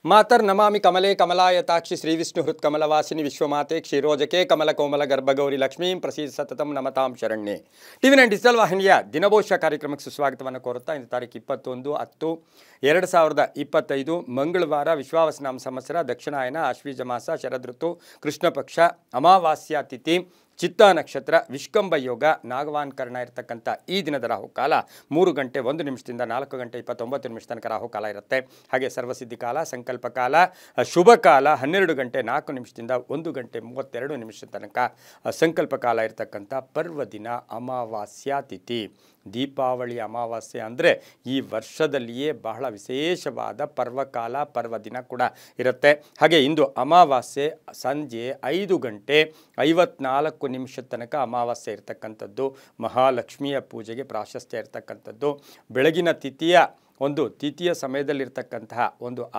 ಮಾತರ್ನಮಾಮಿ ಕಮಲೆ ಕಮಲಾಯತಾಕ್ಷಿ ಶ್ರೀವಿಷ್ಣುಹೃತ್ಕಮಲವಾಸಿನಿ ವಿಶ್ವಮಾತೆ ಕ್ಷೀರೋಜಕೆ ಕಮಲಕೋಮಲ ಗರ್ಭಗೌರಿ ಲಕ್ಷ್ಮೀಂ ಪ್ರಸೀದ ಸತತಂ ನಮತಾಂ ಶರಣ್ಯೆ. ಟಿವಿ9 ಡಿಜಿಟಲ್ ವಾಹಿನಿಯ ದಿನಭೋಷ ಕಾರ್ಯಕ್ರಮಕ್ಕೆ ಸುಸ್ವಾಗತವನ್ನು ಕೋರುತ್ತಾ ಇಂದು ತಾರೀಕು 21/10/2025 ಮಂಗಳವಾರ ವಿಶ್ವಾವಸನಾಮ ಸಂವತ್ಸರ ದಕ್ಷಿಣಾಯನ ಆಶ್ವೀಜ ಮಾಸ ಶರದೃತು ಕೃಷ್ಣ ಪಕ್ಷ ಅಮಾವಾಸ್ಯ ತಿಥಿ ಚಿತ್ತಾ ನಕ್ಷತ್ರ ವಿಷ್ಕಂಭ ಯೋಗ ನಾಗವಾನ್ ಕರ್ಣ ಇರತಕ್ಕಂಥ ಈ ದಿನದ ರಾಹುಕಾಲ 3 ಗಂಟೆ 1 ನಿಮಿಷದಿಂದ 4 ಗಂಟೆ 29 ನಿಮಿಷ ತನಕ ರಾಹುಕಾಲ ಇರುತ್ತೆ. ಹಾಗೆ ಸರ್ವಸಿದ್ಧಿ ಕಾಲ ಸಂಕಲ್ಪ ಕಾಲ ಶುಭ ಕಾಲ 12 ಗಂಟೆ 4 ನಿಮಿಷದಿಂದ 1 ಗಂಟೆ 32 ನಿಮಿಷ ತನಕ ಸಂಕಲ್ಪ ಕಾಲ ಇರತಕ್ಕಂಥ ಪರ್ವ ದಿನ ಅಮಾವಾಸ್ಯ ತಿಥಿ. ದೀಪಾವಳಿ ಅಮಾವಾಸ್ಯೆ ಅಂದರೆ ಈ ವರ್ಷದಲ್ಲಿಯೇ ಬಹಳ ವಿಶೇಷವಾದ ಪರ್ವಕಾಲ ಪರ್ವ ದಿನ ಕೂಡ ಇರುತ್ತೆ. ಹಾಗೆ ಇಂದು ಅಮಾವಾಸ್ಯೆ ಸಂಜೆ 5 ಗಂಟೆ 54 ನಿಮಿಷ ತನಕ ಅಮಾವಾಸ್ಯೆ ಇರತಕ್ಕಂಥದ್ದು. ಮಹಾಲಕ್ಷ್ಮಿಯ ಪೂಜೆಗೆ ಪ್ರಾಶಸ್ತ್ಯ ಇರತಕ್ಕಂಥದ್ದು. ಬೆಳಗಿನ ತಿಥಿಯ ಸಮಯದಲ್ಲಿರ್ತಕ್ಕಂತಹ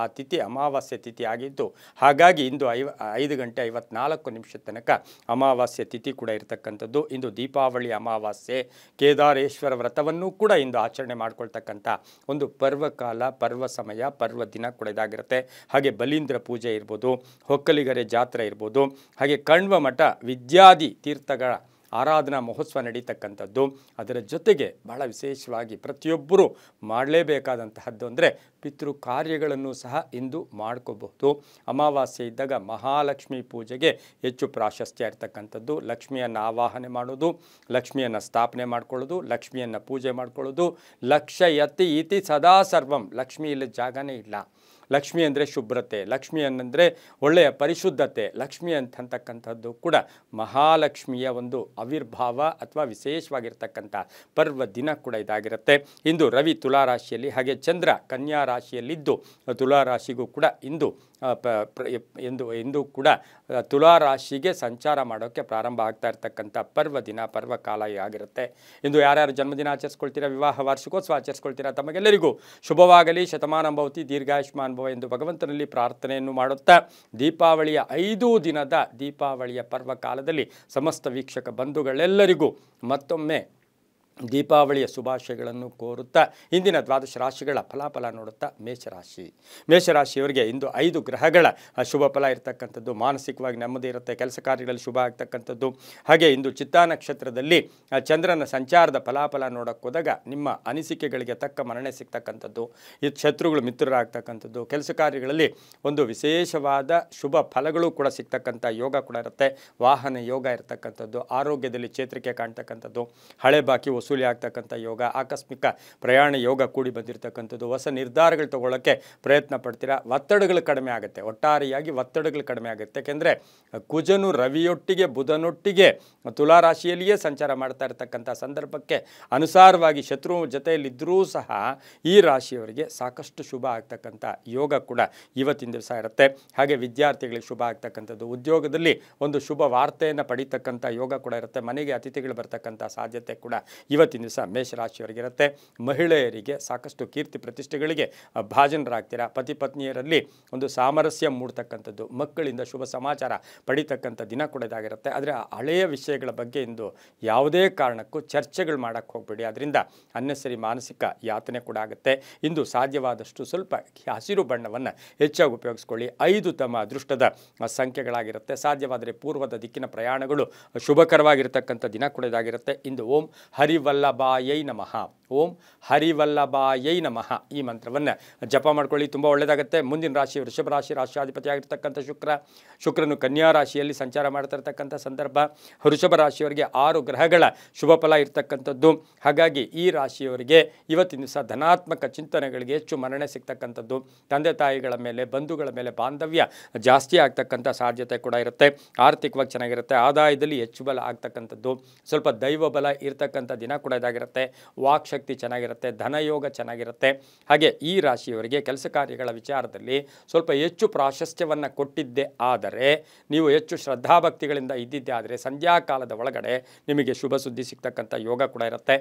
ಆ ತಿಥಿ ಅಮಾವಾಸ್ಯೆ ತಿಥಿ ಆಗಿದ್ದು, ಹಾಗಾಗಿ ಇಂದು 5 ಗಂಟೆ 54 ನಿಮಿಷ ತನಕ ಅಮಾವಾಸ್ಯೆ ತಿಥಿ ಕೂಡ ಇರತಕ್ಕಂಥದ್ದು. ಇಂದು ದೀಪಾವಳಿ ಅಮಾವಾಸ್ಯೆ, ಕೇದಾರೇಶ್ವರ ವ್ರತವನ್ನು ಕೂಡ ಇಂದು ಆಚರಣೆ ಮಾಡ್ಕೊಳ್ತಕ್ಕಂಥ ಒಂದು ಪರ್ವಕಾಲ ಪರ್ವ ಸಮಯ ಪರ್ವ ದಿನ ಕೂಡ ಇದಾಗಿರುತ್ತೆ. ಹಾಗೆ ಬಲೀಂದ್ರ ಪೂಜೆ ಇರ್ಬೋದು, ಹೊಕ್ಕಲಿಗರೆ ಜಾತ್ರೆ ಇರ್ಬೋದು, ಹಾಗೆ ಕಣ್ವ ಮಠ ವಿದ್ಯಾದಿ ತೀರ್ಥಗಳ ಆರಾಧನಾ ಮಹೋತ್ಸವ ನಡೀತಕ್ಕಂಥದ್ದು. ಅದರ ಜೊತೆಗೆ ಬಹಳ ವಿಶೇಷವಾಗಿ ಪ್ರತಿಯೊಬ್ಬರೂ ಮಾಡಲೇಬೇಕಾದಂತಹದ್ದು ಅಂದರೆ ಪಿತೃ ಕಾರ್ಯಗಳನ್ನು ಸಹ ಇಂದು ಮಾಡ್ಕೋಬಹುದು. ಅಮಾವಾಸ್ಯೆ ಇದ್ದಾಗ ಮಹಾಲಕ್ಷ್ಮಿ ಪೂಜೆಗೆ ಹೆಚ್ಚು ಪ್ರಾಶಸ್ತ್ಯ ಇರ್ತಕ್ಕಂಥದ್ದು. ಲಕ್ಷ್ಮಿಯನ್ನು ಆವಾಹನೆ ಮಾಡೋದು, ಲಕ್ಷ್ಮಿಯನ್ನು ಸ್ಥಾಪನೆ ಮಾಡ್ಕೊಳ್ಳೋದು, ಲಕ್ಷ್ಮಿಯನ್ನು ಪೂಜೆ ಮಾಡ್ಕೊಳ್ಳೋದು. ಲಕ್ಷಯತಿ ಇತಿ ಸದಾ ಸರ್ವಂ. ಲಕ್ಷ್ಮಿ ಇಲ್ಲದ ಜಾಗನೇ ಇಲ್ಲ. ಲಕ್ಷ್ಮಿ ಅಂದರೆ ಶುಭ್ರತೆ, ಲಕ್ಷ್ಮಿ ಅಂದರೆ ಒಳ್ಳೆಯ ಪರಿಶುದ್ಧತೆ. ಲಕ್ಷ್ಮಿ ಅಂತಕ್ಕಂಥದ್ದು ಕೂಡ ಮಹಾಲಕ್ಷ್ಮಿಯ ಒಂದು ಆವಿರ್ಭಾವ ಅಥವಾ ವಿಶೇಷವಾಗಿರ್ತಕ್ಕಂಥ ಪರ್ವ ದಿನ ಕೂಡ ಇದಾಗಿರುತ್ತೆ. ಇಂದು ರವಿ ತುಲಾರಾಶಿಯಲ್ಲಿ, ಹಾಗೆ ಚಂದ್ರ ಕನ್ಯಾ ರಾಶಿಯಲ್ಲಿದ್ದು ತುಲಾರಾಶಿಗೂ ಕೂಡ ಇಂದು ಕೂಡ ತುಲಾರಾಶಿಗೆ ಸಂಚಾರ ಮಾಡೋಕ್ಕೆ ಪ್ರಾರಂಭ ಆಗ್ತಾ ಇರ್ತಕ್ಕಂಥ ಪರ್ವ ದಿನ ಪರ್ವ ಕಾಲ ಆಗಿರುತ್ತೆ. ಇಂದು ಯಾರ್ಯಾರು ಜನ್ಮದಿನ ಆಚರಿಸ್ಕೊಳ್ತೀರಾ, ವಿವಾಹ ವಾರ್ಷಿಕೋತ್ಸವ ಆಚರಿಸ್ಕೊಳ್ತೀರಾ, ತಮಗೆಲ್ಲರಿಗೂ ಶುಭವಾಗಲಿ, ಶತಮಾನ ಭವತಿ, ದೀರ್ಘಾಯುಷ್ಮಾನ್ ಭವ ಎಂದು ಭಗವಂತನಲ್ಲಿ ಪ್ರಾರ್ಥನೆಯನ್ನು ಮಾಡುತ್ತಾ ದೀಪಾವಳಿಯ 5 ದಿನದ ದೀಪಾವಳಿಯ ಪರ್ವ ಕಾಲದಲ್ಲಿ ಸಮಸ್ತ ವೀಕ್ಷಕ ಬಂಧುಗಳೆಲ್ಲರಿಗೂ ಮತ್ತೊಮ್ಮೆ ದೀಪಾವಳಿಯ ಶುಭಾಶಯಗಳನ್ನು ಕೋರುತ್ತಾ ಇಂದಿನ 12 ರಾಶಿಗಳ ಫಲಾಫಲ ನೋಡುತ್ತಾ ಮೇಷರಾಶಿಯವರಿಗೆ ಇಂದು 5 ಗ್ರಹಗಳ ಶುಭ ಫಲ ಇರತಕ್ಕಂಥದ್ದು. ಮಾನಸಿಕವಾಗಿ ನೆಮ್ಮದಿ ಇರುತ್ತೆ, ಕೆಲಸ ಕಾರ್ಯಗಳಲ್ಲಿ ಶುಭ ಆಗ್ತಕ್ಕಂಥದ್ದು. ಹಾಗೆ ಇಂದು ಚಿತ್ತಾ ನಕ್ಷತ್ರದಲ್ಲಿ ಚಂದ್ರನ ಸಂಚಾರದ ಫಲಾಫಲ ನೋಡೋಕ್ಕೆ ಹೋದಾಗ ನಿಮ್ಮ ಅನಿಸಿಕೆಗಳಿಗೆ ತಕ್ಕ ಮನ್ನಣೆ ಸಿಗ್ತಕ್ಕಂಥದ್ದು. ಇದು ಶತ್ರುಗಳು ಮಿತ್ರರಾಗ್ತಕ್ಕಂಥದ್ದು. ಕೆಲಸ ಕಾರ್ಯಗಳಲ್ಲಿ ಒಂದು ವಿಶೇಷವಾದ ಶುಭ ಫಲಗಳು ಕೂಡ ಸಿಗ್ತಕ್ಕಂಥ ಯೋಗ ಕೂಡ ಇರುತ್ತೆ. ವಾಹನ ಯೋಗ ಇರತಕ್ಕಂಥದ್ದು. ಆರೋಗ್ಯದಲ್ಲಿ ಚೇತರಿಕೆ ಕಾಣ್ತಕ್ಕಂಥದ್ದು. ಹಳೆ ಬಾಕಿ ವಸೂಲಿ ಆಗ್ತಕ್ಕಂಥ ಯೋಗ, ಆಕಸ್ಮಿಕ ಪ್ರಯಾಣ ಯೋಗ ಕೂಡಿ ಬಂದಿರತಕ್ಕಂಥದ್ದು. ಹೊಸ ನಿರ್ಧಾರಗಳು ತಗೊಳ್ಳೋಕ್ಕೆ ಪ್ರಯತ್ನ ಪಡ್ತೀರಾ. ಒತ್ತಡಗಳು ಕಡಿಮೆ ಆಗುತ್ತೆ, ಒಟ್ಟಾರೆಯಾಗಿ ಒತ್ತಡಗಳು ಕಡಿಮೆ ಆಗುತ್ತೆ. ಯಾಕೆಂದರೆ ಕುಜನು ರವಿಯೊಟ್ಟಿಗೆ ಬುಧನೊಟ್ಟಿಗೆ ತುಲಾರಾಶಿಯಲ್ಲಿಯೇ ಸಂಚಾರ ಮಾಡ್ತಾ ಇರತಕ್ಕಂಥ ಸಂದರ್ಭಕ್ಕೆ ಅನುಸಾರವಾಗಿ ಶತ್ರು ಜೊತೆಯಲ್ಲಿದ್ದರೂ ಸಹ ಈ ರಾಶಿಯವರಿಗೆ ಸಾಕಷ್ಟು ಶುಭ ಆಗ್ತಕ್ಕಂಥ ಯೋಗ ಕೂಡ ಇವತ್ತಿನ ದಿವಸ ಇರುತ್ತೆ. ಹಾಗೆ ವಿದ್ಯಾರ್ಥಿಗಳಿಗೆ ಶುಭ ಆಗ್ತಕ್ಕಂಥದ್ದು. ಉದ್ಯೋಗದಲ್ಲಿ ಒಂದು ಶುಭ ವಾರ್ತೆಯನ್ನು ಪಡೀತಕ್ಕಂಥ ಯೋಗ ಕೂಡ ಇರುತ್ತೆ. ಮನೆಗೆ ಅತಿಥಿಗಳು ಬರ್ತಕ್ಕಂಥ ಸಾಧ್ಯತೆ ಕೂಡ ಇವತ್ತಿನ ದಿವಸ ಮೇಷರಾಶಿಯವರಿಗಿರುತ್ತೆ. ಮಹಿಳೆಯರಿಗೆ ಸಾಕಷ್ಟು ಕೀರ್ತಿ ಪ್ರತಿಷ್ಠೆಗಳಿಗೆ ಭಾಜನರಾಗ್ತೀರಾ. ಪತಿ ಪತ್ನಿಯರಲ್ಲಿ ಒಂದು ಸಾಮರಸ್ಯ ಮೂಡ್ತಕ್ಕಂಥದ್ದು. ಮಕ್ಕಳಿಂದ ಶುಭ ಸಮಾಚಾರ ಪಡೀತಕ್ಕಂಥ ದಿನ ಕೂಡ ಇದಾಗಿರುತ್ತೆ. ಆದರೆ ಹಳೆಯ ವಿಷಯಗಳ ಬಗ್ಗೆ ಇಂದು ಯಾವುದೇ ಕಾರಣಕ್ಕೂ ಚರ್ಚೆಗಳು ಮಾಡೋಕ್ಕೆ ಹೋಗಬೇಡಿ. ಅದರಿಂದ ಅನ್ನೆಸರಿ ಮಾನಸಿಕ ಯಾತನೆ ಕೂಡ ಆಗುತ್ತೆ. ಇಂದು ಸಾಧ್ಯವಾದಷ್ಟು ಸ್ವಲ್ಪ ಹಸಿರು ಬಣ್ಣವನ್ನು ಹೆಚ್ಚಾಗಿ ಉಪಯೋಗಿಸ್ಕೊಳ್ಳಿ. 5 ತಮ್ಮ ಅದೃಷ್ಟದ ಸಂಖ್ಯೆಗಳಾಗಿರುತ್ತೆ. ಸಾಧ್ಯವಾದರೆ ಪೂರ್ವದ ದಿಕ್ಕಿನ ಪ್ರಯಾಣಗಳು ಶುಭಕರವಾಗಿರ್ತಕ್ಕಂಥ ದಿನ ಕೂಡ ಇದಾಗಿರುತ್ತೆ. ಇಂದು ಓಂ ಹರಿವಲ್ಲಭಾಯೈ ನಮಃ, ಓಂ ಹರಿವಲ್ಲಭಾಯೈ ನಮಃ ಈ ಮಂತ್ರವನ್ನು ಜಪ ಮಾಡ್ಕೊಳ್ಳಿ, ತುಂಬ ಒಳ್ಳೆಯದಾಗುತ್ತೆ. ಮುಂದಿನ ರಾಶಿ ವೃಷಭ ರಾಶಿ. ರಾಶಿಯಾಧಿಪತಿ ಆಗಿರ್ತಕ್ಕಂಥ ಶುಕ್ರನು ಕನ್ಯಾ ರಾಶಿಯಲ್ಲಿ ಸಂಚಾರ ಮಾಡ್ತಿರ್ತಕ್ಕಂಥ ಸಂದರ್ಭ. ವೃಷಭ ರಾಶಿಯವರಿಗೆ 6 ಗ್ರಹಗಳ ಶುಭ ಫಲ ಇರ್ತಕ್ಕಂಥದ್ದು. ಹಾಗಾಗಿ ಈ ರಾಶಿಯವರಿಗೆ ಇವತ್ತಿನ ದಿವಸ ಧನಾತ್ಮಕ ಚಿಂತನೆಗಳಿಗೆ ಹೆಚ್ಚು ಮನ್ನಣೆ ಸಿಗ್ತಕ್ಕಂಥದ್ದು. ತಂದೆ ತಾಯಿಗಳ ಮೇಲೆ, ಬಂಧುಗಳ ಮೇಲೆ ಬಾಂಧವ್ಯ ಜಾಸ್ತಿ ಆಗ್ತಕ್ಕಂಥ ಸಾಧ್ಯತೆ ಕೂಡ ಇರುತ್ತೆ. ಆರ್ಥಿಕವಾಗಿ ಚೆನ್ನಾಗಿರುತ್ತೆ. ಆದಾಯದಲ್ಲಿ ಹೆಚ್ಚು ಬಲ ಆಗ್ತಕ್ಕಂಥದ್ದು. ಸ್ವಲ್ಪ ದೈವ ಬಲ ಇರ್ತಕ್ಕಂಥ ದಿನ ಕೂಡ ಇದಾಗಿರುತ್ತೆ. ವಾಕ್ ಶಕ್ತಿ ಚೆನ್ನಾಗಿರುತ್ತೆ, ಧನಯೋಗ ಚೆನ್ನಾಗಿರುತ್ತೆ. ಹಾಗೆ ಈ ರಾಶಿಯವರಿಗೆ ಕೆಲಸ ಕಾರ್ಯಗಳ ವಿಚಾರದಲ್ಲಿ ಸ್ವಲ್ಪ ಹೆಚ್ಚು ಪ್ರಾಶಸ್ತ್ಯವನ್ನು ಕೊಟ್ಟಿದ್ದೇ ಆದರೆ, ನೀವು ಹೆಚ್ಚು ಶ್ರದ್ಧಾಭಕ್ತಿಗಳಿಂದ ಇದ್ದಿದ್ದೇ ಆದರೆ ಸಂಧ್ಯಾಕಾಲದ ಒಳಗಡೆ ನಿಮಗೆ ಶುಭ ಸುದ್ದಿ ಸಿಗ್ತಕ್ಕಂಥ ಯೋಗ ಕೂಡ ಇರುತ್ತೆ.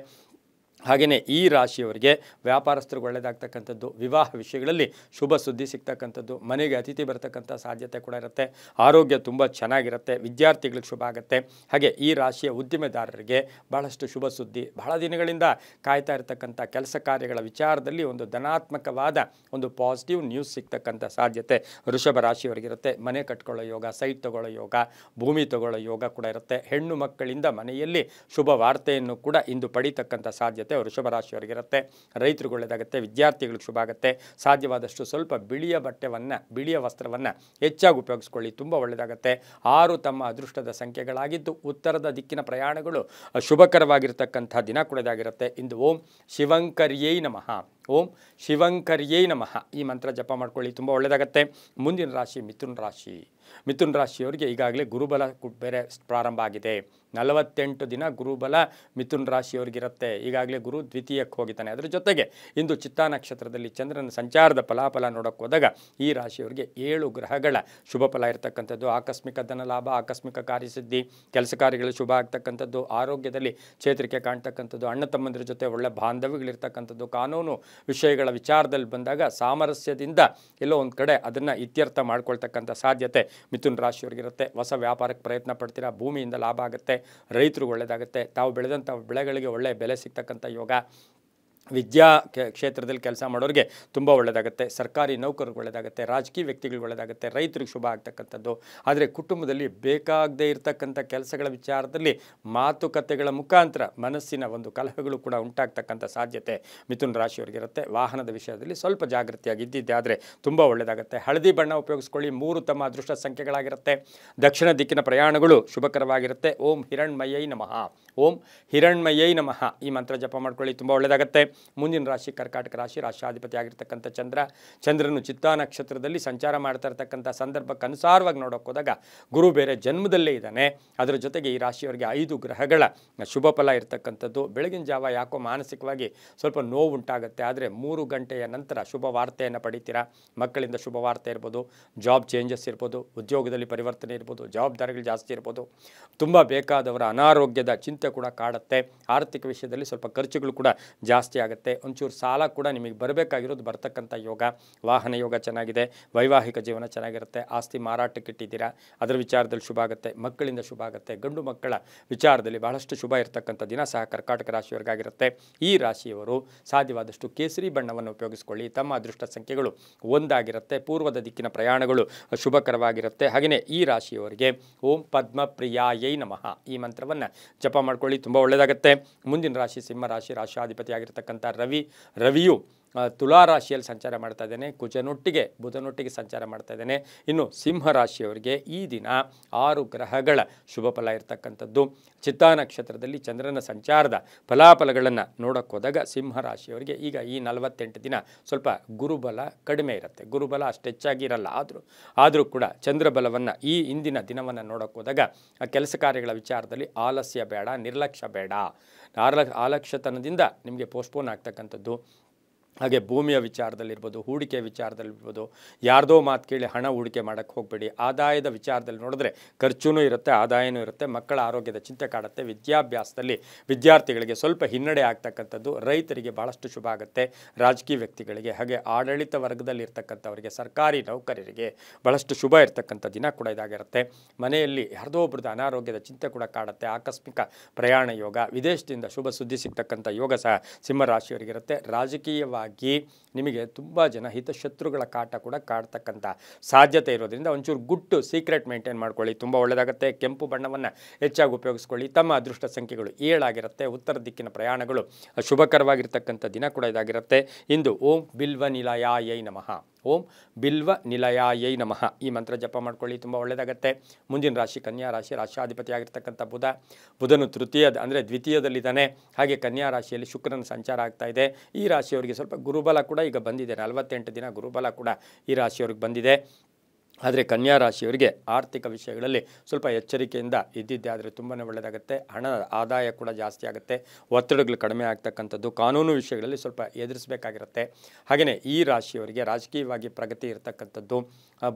ಹಾಗೆಯೇ ಈ ರಾಶಿಯವರಿಗೆ ವ್ಯಾಪಾರಸ್ಥರಿಗೆ ಒಳ್ಳೆಯದಾಗ್ತಕ್ಕಂಥದ್ದು, ವಿವಾಹ ವಿಷಯಗಳಲ್ಲಿ ಶುಭ ಸುದ್ದಿ ಸಿಗ್ತಕ್ಕಂಥದ್ದು, ಮನೆಗೆ ಅತಿಥಿ ಬರ್ತಕ್ಕಂಥ ಸಾಧ್ಯತೆ ಕೂಡ ಇರುತ್ತೆ, ಆರೋಗ್ಯ ತುಂಬ ಚೆನ್ನಾಗಿರುತ್ತೆ, ವಿದ್ಯಾರ್ಥಿಗಳಿಗೆ ಶುಭ ಆಗುತ್ತೆ. ಹಾಗೆ ಈ ರಾಶಿಯ ಉದ್ದಿಮೆದಾರರಿಗೆ ಬಹಳಷ್ಟು ಶುಭ ಸುದ್ದಿ, ಬಹಳ ದಿನಗಳಿಂದ ಕಾಯ್ತಾ ಇರತಕ್ಕಂಥ ಕೆಲಸ ಕಾರ್ಯಗಳ ವಿಚಾರದಲ್ಲಿ ಒಂದು ಧನಾತ್ಮಕವಾದ ಒಂದು ಪಾಸಿಟಿವ್ ನ್ಯೂಸ್ ಸಿಗ್ತಕ್ಕಂಥ ಸಾಧ್ಯತೆ ವೃಷಭ ರಾಶಿಯವರಿಗಿರುತ್ತೆ. ಮನೆ ಕಟ್ಕೊಳ್ಳೋ ಯೋಗ, ಸೈಟ್ ತಗೊಳ್ಳೋ ಯೋಗ, ಭೂಮಿ ತಗೊಳ್ಳೋ ಯೋಗ ಕೂಡ ಇರುತ್ತೆ. ಹೆಣ್ಣು ಮಕ್ಕಳಿಂದ ಮನೆಯಲ್ಲಿ ಶುಭ ವಾರ್ತೆಯನ್ನು ಕೂಡ ಇಂದು ಪಡೀತಕ್ಕಂಥ ಸಾಧ್ಯತೆ ವೃಷಭ ರಾಶಿಯವರಿಗಿರುತ್ತೆ. ರೈತರಿಗೆ ಒಳ್ಳೆಯದಾಗುತ್ತೆ, ವಿದ್ಯಾರ್ಥಿಗಳಿಗೆ ಶುಭ ಆಗುತ್ತೆ. ಸಾಧ್ಯವಾದಷ್ಟು ಸ್ವಲ್ಪ ಬಿಳಿಯ ವಸ್ತ್ರವನ್ನು ಹೆಚ್ಚಾಗಿ ಉಪಯೋಗಿಸ್ಕೊಳ್ಳಿ, ತುಂಬ ಒಳ್ಳೆಯದಾಗುತ್ತೆ. 6 ತಮ್ಮ ಅದೃಷ್ಟದ ಸಂಖ್ಯೆಗಳಾಗಿದ್ದು ಉತ್ತರದ ದಿಕ್ಕಿನ ಪ್ರಯಾಣಗಳು ಶುಭಕರವಾಗಿರ್ತಕ್ಕಂಥ ದಿನ ಕೂಡ ಇದಾಗಿರುತ್ತೆ. ಇಂದು ಓಂ ಶಿವಂಕರ್ಯೈ ನಮಃ, ಓಂ ಶಿವಂಕರ್ಯೈ ನಮಃ ಈ ಮಂತ್ರ ಜಪ ಮಾಡ್ಕೊಳ್ಳಿ, ತುಂಬ ಒಳ್ಳೆಯದಾಗುತ್ತೆ. ಮುಂದಿನ ರಾಶಿ ಮಿಥುನ ರಾಶಿ. ಮಿಥುನ ರಾಶಿಯವರಿಗೆ ಈಗಾಗಲೇ ಗುರುಬಲ ಬೇರೆ ಪ್ರಾರಂಭ ಆಗಿದೆ. 48 ದಿನ ಗುರುಬಲ ಮಿಥುನ ರಾಶಿಯವರಿಗಿರುತ್ತೆ. ಈಗಾಗಲೇ ಗುರು ದ್ವಿತೀಯಕ್ಕೆ ಹೋಗಿದ್ದಾನೆ. ಅದರ ಜೊತೆಗೆ ಇಂದು ಚಿತ್ತಾ ನಕ್ಷತ್ರದಲ್ಲಿ ಚಂದ್ರನ ಸಂಚಾರದ ಫಲಾಫಲ ನೋಡೋಕೆ ಹೋದಾಗ ಈ ರಾಶಿಯವರಿಗೆ 7 ಗ್ರಹಗಳ ಶುಭ ಫಲ ಇರತಕ್ಕಂಥದ್ದು. ಆಕಸ್ಮಿಕ ಧನ ಲಾಭ, ಆಕಸ್ಮಿಕ ಕಾರ್ಯಸಿದ್ಧಿ, ಕೆಲಸ ಕಾರ್ಯಗಳು ಶುಭ ಆಗ್ತಕ್ಕಂಥದ್ದು, ಆರೋಗ್ಯದಲ್ಲಿ ಚೇತರಿಕೆ ಕಾಣ್ತಕ್ಕಂಥದ್ದು, ಅಣ್ಣ ತಮ್ಮಂದಿರ ಜೊತೆ ಒಳ್ಳೆ ಬಾಂಧವ್ಯಗಳಿರ್ತಕ್ಕಂಥದ್ದು, ಕಾನೂನು ವಿಷಯಗಳ ವಿಚಾರದಲ್ಲಿ ಬಂದಾಗ ಸಾಮರಸ್ಯದಿಂದ ಎಲ್ಲೋ ಒಂದು ಕಡೆ ಅದನ್ನು ಇತ್ಯರ್ಥ ಮಾಡ್ಕೊಳ್ತಕ್ಕಂಥ ಸಾಧ್ಯತೆ ಮಿಥುನ ರಾಶಿಯವರಿಗಿರುತ್ತೆ. ಹೊಸ ವ್ಯಾಪಾರಕ್ಕೆ ಪ್ರಯತ್ನ ಪಡ್ತೀರಾ, ಭೂಮಿಯಿಂದ ಲಾಭ ಆಗುತ್ತೆ, ರೈತರಿಗೆ ಒಳ್ಳೆಯದಾಗುತ್ತೆ, ತಾವು ಬೆಳೆದಂಥ ಬೆಳೆಗಳಿಗೆ ಒಳ್ಳೆಯ ಬೆಲೆ ಸಿಗ್ತಕ್ಕಂಥ ಯೋಗ, ವಿದ್ಯಾ ಕ್ಷೇತ್ರದಲ್ಲಿ ಕೆಲಸ ಮಾಡೋರಿಗೆ ತುಂಬ ಒಳ್ಳೆಯದಾಗುತ್ತೆ, ಸರ್ಕಾರಿ ನೌಕರರಿಗೆ ಒಳ್ಳೆಯದಾಗುತ್ತೆ, ರಾಜಕೀಯ ವ್ಯಕ್ತಿಗಳಿಗೆ ಒಳ್ಳೆಯದಾಗುತ್ತೆ, ರೈತರಿಗೆ ಶುಭ ಆಗ್ತಕ್ಕಂಥದ್ದು. ಆದರೆ ಕುಟುಂಬದಲ್ಲಿ ಬೇಕಾಗದೇ ಇರತಕ್ಕಂಥ ಕೆಲಸಗಳ ವಿಚಾರದಲ್ಲಿ ಮಾತುಕತೆಗಳ ಮುಖಾಂತರ ಮನಸ್ಸಿನ ಒಂದು ಕಲಹಗಳು ಕೂಡ ಉಂಟಾಗ್ತಕ್ಕಂಥ ಸಾಧ್ಯತೆ ಮಿಥುನ ರಾಶಿಯವರಿಗಿರುತ್ತೆ. ವಾಹನದ ವಿಷಯದಲ್ಲಿ ಸ್ವಲ್ಪ ಜಾಗೃತಿಯಾಗಿದ್ದಿದ್ದೆ ಆದರೆ ತುಂಬ ಒಳ್ಳೆಯದಾಗುತ್ತೆ. ಹಳದಿ ಬಣ್ಣ ಉಪಯೋಗಿಸ್ಕೊಳ್ಳಿ, 3 ತಮ್ಮ ಅದೃಷ್ಟ ಸಂಖ್ಯೆಗಳಾಗಿರುತ್ತೆ. ದಕ್ಷಿಣ ದಿಕ್ಕಿನ ಪ್ರಯಾಣಗಳು ಶುಭಕರವಾಗಿರುತ್ತೆ. ಓಂ ಹಿರಣ್ಮಯೈ ನಮಃ, ಓಂ ಹಿರಣ್ಮಯೈ ನಮಃ ಈ ಮಂತ್ರ ಜಪ ಮಾಡ್ಕೊಳ್ಳಿ, ತುಂಬ ಒಳ್ಳೆಯದಾಗುತ್ತೆ. ಮುಂದಿನ ರಾಶಿ ಕರ್ಕಾಟಕ ರಾಶಿ. ರಾಶಾಧಿಪತಿ ಆಗಿರ್ತಕ್ಕಂಥ ಚಂದ್ರನು ಚಿತ್ತಾ ನಕ್ಷತ್ರದಲ್ಲಿ ಸಂಚಾರ ಮಾಡ್ತಾ ಇರತಕ್ಕಂಥ ಸಂದರ್ಭಕ್ಕೆ ಅನುಸಾರವಾಗಿ ನೋಡೋಕೆ ಹೋದಾಗ ಗುರು ಬೇರೆ ಜನ್ಮದಲ್ಲೇ ಇದ್ದಾನೆ. ಅದರ ಜೊತೆಗೆ ಈ ರಾಶಿಯವರಿಗೆ 5 ಗ್ರಹಗಳ ಶುಭ ಫಲ ಇರತಕ್ಕಂಥದ್ದು. ಬೆಳಗಿನ ಜಾವ ಯಾಕೋ ಮಾನಸಿಕವಾಗಿ ಸ್ವಲ್ಪ ನೋವು ಉಂಟಾಗುತ್ತೆ, ಆದರೆ 3 ಗಂಟೆಯ ನಂತರ ಶುಭ ವಾರ್ತೆಯನ್ನು ಪಡಿತೀರಾ. ಮಕ್ಕಳಿಂದ ಶುಭ ವಾರ್ತೆ ಇರ್ಬೋದು, ಜಾಬ್ ಚೇಂಜಸ್ ಇರ್ಬೋದು, ಉದ್ಯೋಗದಲ್ಲಿ ಪರಿವರ್ತನೆ ಇರ್ಬೋದು, ಜವಾಬ್ದಾರಿಗಳು ಜಾಸ್ತಿ ಇರ್ಬೋದು, ತುಂಬ ಬೇಕಾದವರ ಅನಾರೋಗ್ಯದ ಚಿಂತೆ ಕೂಡ ಕಾಡುತ್ತೆ. ಆರ್ಥಿಕ ವಿಷಯದಲ್ಲಿ ಸ್ವಲ್ಪ ಖರ್ಚುಗಳು ಕೂಡ ಜಾಸ್ತಿ ಆಗುತ್ತೆ. ಒಂಚೂರು ಸಾಲ ಕೂಡ ನಿಮಗೆ ಬರಬೇಕಾಗಿರೋದು ಬರ್ತಕ್ಕಂಥ ಯೋಗ. ವಾಹನ ಯೋಗ ಚೆನ್ನಾಗಿದೆ, ವೈವಾಹಿಕ ಜೀವನ ಚೆನ್ನಾಗಿರುತ್ತೆ. ಆಸ್ತಿ ಮಾರಾಟಕ್ಕಿಟ್ಟಿದ್ದೀರಾ, ಅದರ ವಿಚಾರದಲ್ಲಿ ಶುಭ ಆಗುತ್ತೆ. ಮಕ್ಕಳಿಂದ ಶುಭ ಆಗುತ್ತೆ. ಗಂಡು ಮಕ್ಕಳ ವಿಚಾರದಲ್ಲಿ ಬಹಳಷ್ಟು ಶುಭ ಇರತಕ್ಕಂಥ ದಿನ ಸಹ ಕರ್ಕಾಟಕ ರಾಶಿಯವರಿಗಾಗಿರುತ್ತೆ. ಈ ರಾಶಿಯವರು ಸಾಧ್ಯವಾದಷ್ಟು ಕೇಸರಿ ಬಣ್ಣವನ್ನು ಉಪಯೋಗಿಸಿಕೊಳ್ಳಿ. ತಮ್ಮ ಅದೃಷ್ಟ ಸಂಖ್ಯೆಗಳು 1 ಆಗಿರುತ್ತೆ. ಪೂರ್ವದ ದಿಕ್ಕಿನ ಪ್ರಯಾಣಗಳು ಶುಭಕರವಾಗಿರುತ್ತೆ. ಹಾಗೆಯೇ ಈ ರಾಶಿಯವರಿಗೆ ಓಂ ಪದ್ಮಪ್ರಿಯಾಯೈ ನಮಃ ಈ ಮಂತ್ರವನ್ನು ಜಪ ಮಾಡ್ಕೊಳ್ಳಿ, ತುಂಬ ಒಳ್ಳೆಯದಾಗುತ್ತೆ. ಮುಂದಿನ ರಾಶಿ ಸಿಂಹ ರಾಶಿ. ರಾಶಾಧಿಪತಿ ಆಗಿರ್ತಕ್ಕಂಥ ರವಿಯು ತುಲಾ ರಾಶಿಯಲ್ಲಿ ಸಂಚಾರ ಮಾಡ್ತಾ ಇದ್ದೇನೆ, ಕುಜನೊಟ್ಟಿಗೆ ಬುಧನೊಟ್ಟಿಗೆ ಸಂಚಾರ ಮಾಡ್ತಾ ಇದ್ದೇನೆ. ಇನ್ನು ಸಿಂಹ ರಾಶಿಯವರಿಗೆ ಈ ದಿನ 6 ಗ್ರಹಗಳ ಶುಭ ಫಲ ಇರತಕ್ಕಂಥದ್ದು. ಚಿತ್ತಾ ನಕ್ಷತ್ರದಲ್ಲಿ ಚಂದ್ರನ ಸಂಚಾರದ ಫಲಾಫಲಗಳನ್ನು ನೋಡೋಕೆ ಹೋದಾಗ ಸಿಂಹ ರಾಶಿಯವರಿಗೆ ಈಗ ಈ 48 ದಿನ ಸ್ವಲ್ಪ ಗುರುಬಲ ಕಡಿಮೆ ಇರುತ್ತೆ. ಗುರುಬಲ ಅಷ್ಟು ಹೆಚ್ಚಾಗಿ ಇರಲ್ಲ, ಆದರೂ ಕೂಡ ಚಂದ್ರಬಲವನ್ನು ಈ ಇಂದಿನ ದಿನವನ್ನು ನೋಡೋಕೆ ಹೋದಾಗ ಕೆಲಸ ಕಾರ್ಯಗಳ ವಿಚಾರದಲ್ಲಿ ಆಲಸ್ಯ ಬೇಡ, ನಿರ್ಲಕ್ಷ್ಯ ಬೇಡ. ಆಲಕ್ಷ್ಯತನದಿಂದ ನಿಮಗೆ ಪೋಸ್ಟ್ಪೋನ್ ಆಗ್ತಕ್ಕಂಥದ್ದು. ಹಾಗೆ ಭೂಮಿಯ ವಿಚಾರದಲ್ಲಿರ್ಬೋದು, ಹೂಡಿಕೆ ವಿಚಾರದಲ್ಲಿರ್ಬೋದು, ಯಾರ್ದೋ ಮಾತು ಕೇಳಿ ಹಣ ಹೂಡಿಕೆ ಮಾಡೋಕ್ಕೆ ಹೋಗಬೇಡಿ. ಆದಾಯದ ವಿಚಾರದಲ್ಲಿ ನೋಡಿದ್ರೆ ಖರ್ಚೂ ಇರುತ್ತೆ, ಆದಾಯನೂ ಇರುತ್ತೆ. ಮಕ್ಕಳ ಆರೋಗ್ಯದ ಚಿಂತೆ ಕಾಡುತ್ತೆ. ವಿದ್ಯಾಭ್ಯಾಸದಲ್ಲಿ ವಿದ್ಯಾರ್ಥಿಗಳಿಗೆ ಸ್ವಲ್ಪ ಹಿನ್ನಡೆ ಆಗ್ತಕ್ಕಂಥದ್ದು. ರೈತರಿಗೆ ಭಾಳಷ್ಟು ಶುಭ ಆಗುತ್ತೆ. ರಾಜಕೀಯ ವ್ಯಕ್ತಿಗಳಿಗೆ, ಹಾಗೆ ಆಡಳಿತ ವರ್ಗದಲ್ಲಿ ಇರ್ತಕ್ಕಂಥವರಿಗೆ, ಸರ್ಕಾರಿ ನೌಕರರಿಗೆ ಭಾಳಷ್ಟು ಶುಭ ಇರ್ತಕ್ಕಂಥ ದಿನ ಕೂಡ ಇದಾಗಿರುತ್ತೆ. ಮನೆಯಲ್ಲಿ ಯಾರ್ದೋ ಒಬ್ರದ್ದು ಅನಾರೋಗ್ಯದ ಚಿಂತೆ ಕೂಡ ಕಾಡುತ್ತೆ. ಆಕಸ್ಮಿಕ ಪ್ರಯಾಣ ಯೋಗ, ವಿದೇಶದಿಂದ ಶುಭ ಸುದ್ದಿ ಸಿಗ್ತಕ್ಕಂಥ ಯೋಗ ಸಹ ಸಿಂಹರಾಶಿಯವರಿಗಿರುತ್ತೆ. ರಾಜಕೀಯವಾಗಿ ನಿಮಗೆ ತುಂಬ ಜನ ಹಿತಶತ್ರುಗಳ ಕಾಟ ಕೂಡ ಕಾಡ್ತಕ್ಕಂಥ ಸಾಧ್ಯತೆ ಇರೋದ್ರಿಂದ ಒಂಚೂರು ಗುಟ್ಟು ಸೀಕ್ರೆಟ್ ಮೇಂಟೈನ್ ಮಾಡ್ಕೊಳ್ಳಿ, ತುಂಬ ಒಳ್ಳೆಯದಾಗುತ್ತೆ. ಕೆಂಪು ಬಣ್ಣವನ್ನು ಹೆಚ್ಚಾಗಿ ಉಪಯೋಗಿಸ್ಕೊಳ್ಳಿ. ತಮ್ಮ ಅದೃಷ್ಟ ಸಂಖ್ಯೆಗಳು 7 ಆಗಿರುತ್ತೆ. ಉತ್ತರ ದಿಕ್ಕಿನ ಪ್ರಯಾಣಗಳು ಶುಭಕರವಾಗಿರ್ತಕ್ಕಂಥ ದಿನ ಕೂಡ ಇದಾಗಿರುತ್ತೆ. ಇಂದು ಓಂ ಬಿಲ್ವ ನಿಲಯಾಯೈ ನಮಃ, ಓಂ ಬಿಲ್ವ ನಿಲಯಾಯೈ ನಮಃ ಈ ಮಂತ್ರ ಜಪ ಮಾಡ್ಕೊಳ್ಳಿ, ತುಂಬ ಒಳ್ಳೆಯದಾಗುತ್ತೆ. ಮುಂದಿನ ರಾಶಿ ಕನ್ಯಾ ರಾಶಿ. ರಾಶಾಧಿಪತಿ ಆಗಿರ್ತಕ್ಕಂಥ ಬುಧನು ದ್ವಿತೀಯದಲ್ಲಿದ್ದಾನೆ. ಹಾಗೆ ಕನ್ಯಾ ರಾಶಿಯಲ್ಲಿ ಶುಕ್ರನ ಸಂಚಾರ ಆಗ್ತಾ ಇದೆ. ಈ ರಾಶಿಯವರಿಗೆ ಸ್ವಲ್ಪ ಗುರುಬಲ ಕೂಡ ಈಗ ಬಂದಿದೆ. 48 ದಿನ ಗುರುಬಲ ಕೂಡ ಈ ರಾಶಿಯವ್ರಿಗೆ ಬಂದಿದೆ. ಆದರೆ ಕನ್ಯಾ ರಾಶಿಯವರಿಗೆ ಆರ್ಥಿಕ ವಿಷಯಗಳಲ್ಲಿ ಸ್ವಲ್ಪ ಎಚ್ಚರಿಕೆಯಿಂದ ಇದ್ದಿದ್ದೆ ಆದರೆ ತುಂಬಾ ಒಳ್ಳೆಯದಾಗುತ್ತೆ. ಹಣ ಆದಾಯ ಕೂಡ ಜಾಸ್ತಿ ಆಗುತ್ತೆ, ಒತ್ತಡಗಳು ಕಡಿಮೆ ಆಗ್ತಕ್ಕಂಥದ್ದು, ಕಾನೂನು ವಿಷಯಗಳಲ್ಲಿ ಸ್ವಲ್ಪ ಎದುರಿಸಬೇಕಾಗಿರುತ್ತೆ. ಹಾಗೆಯೇ ಈ ರಾಶಿಯವರಿಗೆ ರಾಜಕೀಯವಾಗಿ ಪ್ರಗತಿ ಇರತಕ್ಕಂಥದ್ದು,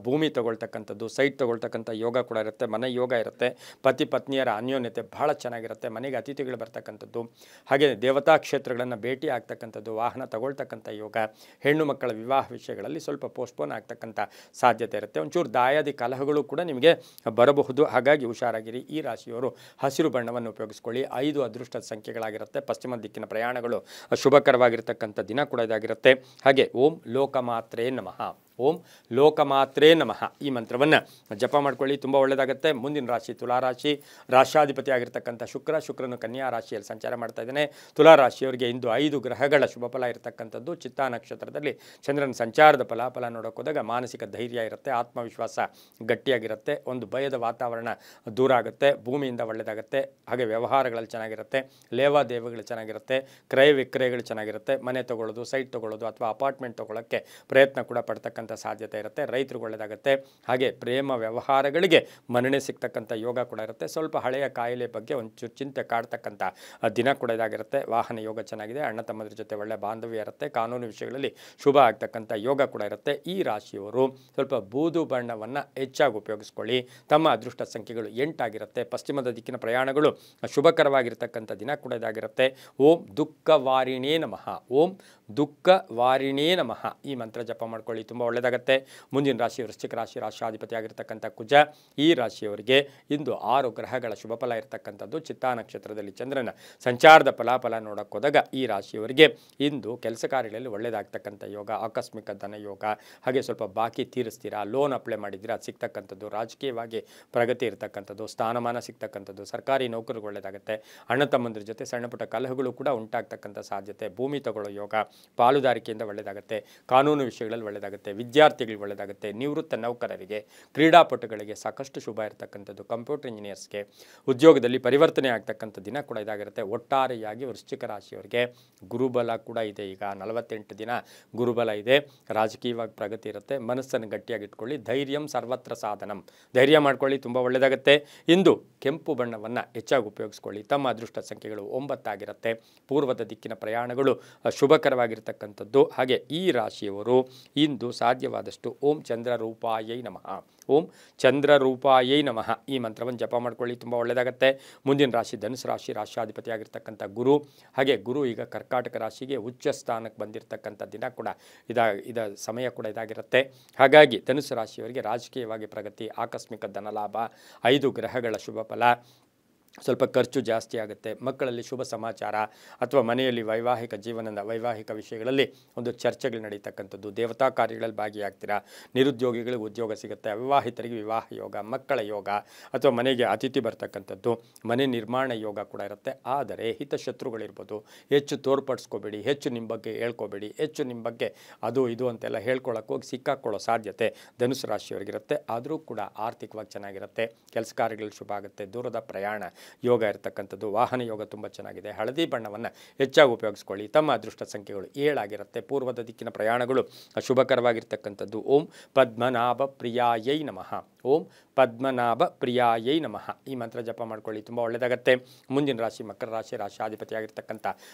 ಭೂಮಿ ತಗೊಳ್ತಕ್ಕಂಥದ್ದು, ಸೈಟ್ ತಗೊಳ್ತಕ್ಕಂಥ ಯೋಗ ಕೂಡ ಇರುತ್ತೆ, ಮನೆ ಯೋಗ ಇರುತ್ತೆ, ಪತಿ ಪತ್ನಿಯರ ಅನ್ಯೋನ್ಯತೆ ಭಾಳ ಚೆನ್ನಾಗಿರುತ್ತೆ, ಮನೆಗೆ ಅತಿಥಿಗಳು ಬರ್ತಕ್ಕಂಥದ್ದು, ಹಾಗೆ ದೇವತಾ ಕ್ಷೇತ್ರಗಳನ್ನು ಭೇಟಿ ಆಗ್ತಕ್ಕಂಥದ್ದು, ವಾಹನ ತಗೊಳ್ತಕ್ಕಂಥ ಯೋಗ, ಹೆಣ್ಣು ಮಕ್ಕಳ ವಿವಾಹ ವಿಷಯಗಳಲ್ಲಿ ಸ್ವಲ್ಪ ಪೋಸ್ಟ್ಪೋನ್ ಆಗ್ತಕ್ಕಂಥ ಸಾಧ್ಯತೆ ಇರುತ್ತೆ. ಒಂಚೂರು ದಾಯಾದಿ ಕಲಹಗಳು ಕೂಡ ನಿಮಗೆ ಬರಬಹುದು, ಹಾಗಾಗಿ ಹುಷಾರಾಗಿರಿ. ಈ ರಾಶಿಯವರು ಹಸಿರು ಬಣ್ಣವನ್ನು ಉಪಯೋಗಿಸ್ಕೊಳ್ಳಿ. 5 ಅದೃಷ್ಟದ ಸಂಖ್ಯೆಗಳಾಗಿರುತ್ತೆ. ಪಶ್ಚಿಮ ದಿಕ್ಕಿನ ಪ್ರಯಾಣಗಳು ಶುಭಕರವಾಗಿರ್ತಕ್ಕಂಥ ದಿನ ಕೂಡ ಇದಾಗಿರುತ್ತೆ. ಹಾಗೆ ಓಂ ಲೋಕಮಾತ್ರೇ ನಮಃ, ಓಂ ಲೋಕಮಾತ್ರೇ ನಮಃ ಈ ಮಂತ್ರವನ್ನು ಜಪ ಮಾಡ್ಕೊಳ್ಳಿ, ತುಂಬ ಒಳ್ಳೆಯದಾಗುತ್ತೆ. ಮುಂದಿನ ರಾಶಿ ತುಲಾರಾಶಿ. ರಾಶಾಧಿಪತಿ ಆಗಿರ್ತಕ್ಕಂಥ ಶುಕ್ರನು ಕನ್ಯಾ ರಾಶಿಯಲ್ಲಿ ಸಂಚಾರ ಮಾಡ್ತಾ ಇದ್ದಾನೆ. ತುಲಾರಾಶಿಯವರಿಗೆ ಇಂದು 5 ಗ್ರಹಗಳ ಶುಭ ಫಲ ಇರತಕ್ಕಂಥದ್ದು. ಚಿತ್ತಾ ನಕ್ಷತ್ರದಲ್ಲಿ ಚಂದ್ರನ ಸಂಚಾರದ ಫಲಾಫಲ ನೋಡೋಕೆ ಹೋದಾಗ ಮಾನಸಿಕ ಧೈರ್ಯ ಇರುತ್ತೆ, ಆತ್ಮವಿಶ್ವಾಸ ಗಟ್ಟಿಯಾಗಿರುತ್ತೆ, ಒಂದು ಭಯದ ವಾತಾವರಣ ದೂರ ಆಗುತ್ತೆ, ಭೂಮಿಯಿಂದ ಒಳ್ಳೆಯದಾಗುತ್ತೆ. ಹಾಗೆ ವ್ಯವಹಾರಗಳಲ್ಲಿ ಚೆನ್ನಾಗಿರುತ್ತೆ, ಲೇವಾದೇವಿಗಳು ಚೆನ್ನಾಗಿರುತ್ತೆ, ಕ್ರಯ ವಿಕ್ರಯಗಳು ಚೆನ್ನಾಗಿರುತ್ತೆ, ಮನೆ ತೊಗೊಳ್ಳೋದು, ಸೈಟ್ ತೊಗೊಳ್ಳೋದು ಅಥವಾ ಅಪಾರ್ಟ್ಮೆಂಟ್ ತೊಗೊಳ್ಳೋಕ್ಕೆ ಪ್ರಯತ್ನ ಕೂಡ ಪಡ್ತಕ್ಕಂಥ ಸಾಧ್ಯತೆ ಇರುತ್ತೆ. ರೈತರಿಗೆ ಒಳ್ಳೆಯದಾಗುತ್ತೆ. ಹಾಗೆ ಪ್ರೇಮ ವ್ಯವಹಾರಗಳಿಗೆ ಮನ್ನಣೆ ಸಿಗ್ತಕ್ಕಂಥ ಯೋಗ ಕೂಡ ಇರುತ್ತೆ. ಸ್ವಲ್ಪ ಹಳೆಯ ಕಾಯಿಲೆ ಬಗ್ಗೆ ಒಂಚೂರು ಚಿಂತೆ ಕಾಡ್ತಕ್ಕಂಥ ದಿನ ಕೂಡ ಇದಾಗಿರುತ್ತೆ. ವಾಹನ ಯೋಗ ಚೆನ್ನಾಗಿದೆ, ಅಣ್ಣ ತಮ್ಮದ್ರ ಜೊತೆ ಒಳ್ಳೆ ಬಾಂಧವ್ಯ ಇರುತ್ತೆ, ಕಾನೂನು ವಿಷಯಗಳಲ್ಲಿ ಶುಭ ಆಗ್ತಕ್ಕಂಥ ಯೋಗ ಕೂಡ ಇರುತ್ತೆ. ಈ ರಾಶಿಯವರು ಸ್ವಲ್ಪ ಬೂದು ಬಣ್ಣವನ್ನು ಹೆಚ್ಚಾಗಿ ಉಪಯೋಗಿಸ್ಕೊಳ್ಳಿ. ತಮ್ಮ ಅದೃಷ್ಟ ಸಂಖ್ಯೆಗಳು 8 ಆಗಿರುತ್ತೆ. ಪಶ್ಚಿಮದ ದಿಕ್ಕಿನ ಪ್ರಯಾಣಗಳು ಶುಭಕರವಾಗಿರ್ತಕ್ಕಂಥ ದಿನ ಕೂಡ ಇದಾಗಿರುತ್ತೆ. ಓಂ ದುಃಖವಾರಿಣೇ ನಮಃ, ಓಂ ದುಃಖವಾರಿಣೇ ನಮಃ ಈ ಮಂತ್ರ ಜಪ ಮಾಡ್ಕೊಳ್ಳಿ, ತುಂಬ ಒಳ್ಳೆಯದಾಗುತ್ತೆ. ಮುಂದಿನ ರಾಶಿ ವೃಶ್ಚಿಕ ರಾಶಿ. ರಾಶಾಧಿಪತಿ ಆಗಿರ್ತಕ್ಕಂಥ ಕುಜ. ಈ ರಾಶಿಯವರಿಗೆ ಇಂದು 6 ಗ್ರಹಗಳ ಶುಭ ಫಲ ಇರತಕ್ಕಂಥದ್ದು. ಚಿತ್ತಾ ನಕ್ಷತ್ರದಲ್ಲಿ ಚಂದ್ರನ ಸಂಚಾರದ ಫಲಾಫಲ ನೋಡೋಕೆ ಹೋದಾಗ ಈ ರಾಶಿಯವರಿಗೆ ಇಂದು ಕೆಲಸ ಕಾರ್ಯಗಳಲ್ಲಿ ಒಳ್ಳೆಯದಾಗ್ತಕ್ಕಂಥ ಯೋಗ, ಆಕಸ್ಮಿಕ ಧನ ಯೋಗ, ಹಾಗೆ ಸ್ವಲ್ಪ ಬಾಕಿ ತೀರಿಸ್ತೀರಾ, ಲೋನ್ ಅಪ್ಲೈ ಮಾಡಿದ್ದೀರಾ ಅದು ಸಿಗ್ತಕ್ಕಂಥದ್ದು, ರಾಜಕೀಯವಾಗಿ ಪ್ರಗತಿ ಇರತಕ್ಕಂಥದ್ದು, ಸ್ಥಾನಮಾನ ಸಿಗ್ತಕ್ಕಂಥದ್ದು, ಸರ್ಕಾರಿ ನೌಕರಿಗೆ ಒಳ್ಳೆಯದಾಗುತ್ತೆ. ಅಣ್ಣ ತಮ್ಮಂದ್ರ ಜೊತೆ ಸಣ್ಣ ಪುಟ್ಟ ಕಲಹಗಳು ಕೂಡ ಉಂಟಾಗ್ತಕ್ಕಂಥ ಸಾಧ್ಯತೆ, ಭೂಮಿ ತಗೊಳ್ಳೋ ಯೋಗ, ಪಾಲುದಾರಿಕೆಯಿಂದ ಒಳ್ಳೆಯದಾಗುತ್ತೆ, ಕಾನೂನು ವಿಷಯಗಳಲ್ಲಿ ಒಳ್ಳೆಯದಾಗುತ್ತೆ, ವಿದ್ಯಾರ್ಥಿಗಳಿಗೆ ಒಳ್ಳೆಯದಾಗುತ್ತೆ, ನಿವೃತ್ತ ನೌಕರರಿಗೆ, ಕ್ರೀಡಾಪಟುಗಳಿಗೆ ಸಾಕಷ್ಟು ಶುಭ ಇರತಕ್ಕಂಥದ್ದು, ಕಂಪ್ಯೂಟರ್ ಇಂಜಿನಿಯರ್ಸ್ಗೆ ಉದ್ಯೋಗದಲ್ಲಿ ಪರಿವರ್ತನೆ ಆಗ್ತಕ್ಕಂಥ ದಿನ ಕೂಡ ಇದಾಗಿರುತ್ತೆ. ಒಟ್ಟಾರೆಯಾಗಿ ವೃಶ್ಚಿಕ ರಾಶಿಯವರಿಗೆ ಗುರುಬಲ ಕೂಡ ಇದೆ. ಈಗ 48 ದಿನ ಗುರುಬಲ ಇದೆ. ರಾಜಕೀಯವಾಗಿ ಪ್ರಗತಿ ಇರುತ್ತೆ. ಮನಸ್ಸನ್ನು ಗಟ್ಟಿಯಾಗಿಟ್ಕೊಳ್ಳಿ. ಧೈರ್ಯಂ ಸರ್ವತ್ರ ಸಾಧನಂ, ಧೈರ್ಯ ಮಾಡ್ಕೊಳ್ಳಿ, ತುಂಬ ಒಳ್ಳೆಯದಾಗುತ್ತೆ. ಇಂದು ಕೆಂಪು ಬಣ್ಣವನ್ನು ಹೆಚ್ಚಾಗಿ ಉಪಯೋಗಿಸ್ಕೊಳ್ಳಿ. ತಮ್ಮ ಅದೃಷ್ಟ ಸಂಖ್ಯೆಗಳು 9 ಆಗಿರುತ್ತೆ. ಪೂರ್ವದ ದಿಕ್ಕಿನ ಪ್ರಯಾಣಗಳು ಶುಭಕರವಾಗಿರ್ತಕ್ಕಂಥದ್ದು. ಹಾಗೆ ಈ ರಾಶಿಯವರು ಇಂದು ಸಾಧ್ಯವಾದಷ್ಟು ಓಂ ಚಂದ್ರ ರೂಪಾಯೈ ನಮಃ, ಓಂ ಚಂದ್ರ ರೂಪಾಯೈ ನಮಃ ಈ ಮಂತ್ರವನ್ನು ಜಪ ಮಾಡ್ಕೊಳ್ಳಿ, ತುಂಬ ಒಳ್ಳೆಯದಾಗುತ್ತೆ. ಮುಂದಿನ ರಾಶಿ ಧನುಸು ರಾಶಿ. ರಾಶಾಧಿಪತಿ ಆಗಿರ್ತಕ್ಕಂಥ ಗುರು. ಹಾಗೆ ಗುರು ಈಗ ಕರ್ಕಾಟಕ ರಾಶಿಗೆ ಉಚ್ಚ ಸ್ಥಾನಕ್ಕೆ ಬಂದಿರತಕ್ಕಂಥ ದಿನ ಕೂಡ ಇದ ಸಮಯ ಕೂಡ ಇದಾಗಿರುತ್ತೆ. ಹಾಗಾಗಿ ಧನುಸು ರಾಶಿಯವರಿಗೆ ರಾಜಕೀಯವಾಗಿ ಪ್ರಗತಿ, ಆಕಸ್ಮಿಕ ಧನಲಾಭ, 5 ಗ್ರಹಗಳ ಶುಭ ಫಲ, ಸ್ವಲ್ಪ ಖರ್ಚು ಜಾಸ್ತಿ ಆಗುತ್ತೆ. ಮಕ್ಕಳಲ್ಲಿ ಶುಭ ಸಮಾಚಾರ ಅಥವಾ ಮನೆಯಲ್ಲಿ ವೈವಾಹಿಕ ವಿಷಯಗಳಲ್ಲಿ ಒಂದು ಚರ್ಚೆಗಳು ನಡೀತಕ್ಕಂಥದ್ದು, ದೇವತಾ ಕಾರ್ಯಗಳಲ್ಲಿ ಭಾಗಿಯಾಗ್ತೀರಾ, ನಿರುದ್ಯೋಗಿಗಳಿಗೆ ಉದ್ಯೋಗ ಸಿಗುತ್ತೆ, ಅವಿವಾಹಿತರಿಗೆ ವಿವಾಹ ಯೋಗ, ಮಕ್ಕಳ ಯೋಗ ಅಥವಾ ಮನೆಗೆ ಅತಿಥಿ ಬರ್ತಕ್ಕಂಥದ್ದು, ಮನೆ ನಿರ್ಮಾಣ ಯೋಗ ಕೂಡ ಇರುತ್ತೆ. ಆದರೆ ಹಿತಶತ್ರುಗಳಿರ್ಬೋದು, ಹೆಚ್ಚು ತೋರ್ಪಡಿಸ್ಕೋಬೇಡಿ, ಹೆಚ್ಚು ನಿಮ್ಮ ಬಗ್ಗೆ ಹೇಳ್ಕೋಬೇಡಿ, ಹೆಚ್ಚು ನಿಮ್ಮ ಬಗ್ಗೆ ಅದು ಇದು ಅಂತೆಲ್ಲ ಹೇಳ್ಕೊಳ್ಳೋಕೆ ಹೋಗಿ ಸಿಕ್ಕಾಕೊಳ್ಳೋ ಸಾಧ್ಯತೆ ಧನುಸು ರಾಶಿಯವರಿಗಿರುತ್ತೆ. ಆದರೂ ಕೂಡ ಆರ್ಥಿಕವಾಗಿ ಚೆನ್ನಾಗಿರುತ್ತೆ, ಕೆಲಸ ಕಾರ್ಯಗಳು ಶುಭ ಆಗುತ್ತೆ, ದೂರದ ಪ್ರಯಾಣ ಯೋಗ ಇರತಕ್ಕಂಥದ್ದು, ವಾಹನ ಯೋಗ ತುಂಬ ಚೆನ್ನಾಗಿದೆ. ಹಳದಿ ಬಣ್ಣವನ್ನು ಹೆಚ್ಚಾಗಿ ಉಪಯೋಗಿಸ್ಕೊಳ್ಳಿ. ತಮ್ಮ ಅದೃಷ್ಟ ಸಂಖ್ಯೆಗಳು 7 ಆಗಿರುತ್ತೆ. ಪೂರ್ವದ ದಿಕ್ಕಿನ ಪ್ರಯಾಣಗಳು ಶುಭಕರವಾಗಿರ್ತಕ್ಕಂಥದ್ದು. ಓಂ ಪದ್ಮನಾಭ ಪ್ರಿಯಾಯೈ ನಮಃ, ಓಂ ಪದ್ಮನಾಭ ಪ್ರಿಯಾಯೈ ನಮಃ ಈ ಮಂತ್ರ ಜಪ ಮಾಡ್ಕೊಳ್ಳಿ, ತುಂಬ ಒಳ್ಳೆಯದಾಗುತ್ತೆ. ಮುಂದಿನ ರಾಶಿ ಮಕರ ರಾಶಿ. ರಾಶಾಧಿಪತಿ ಆಗಿರ್ತಕ್ಕಂಥ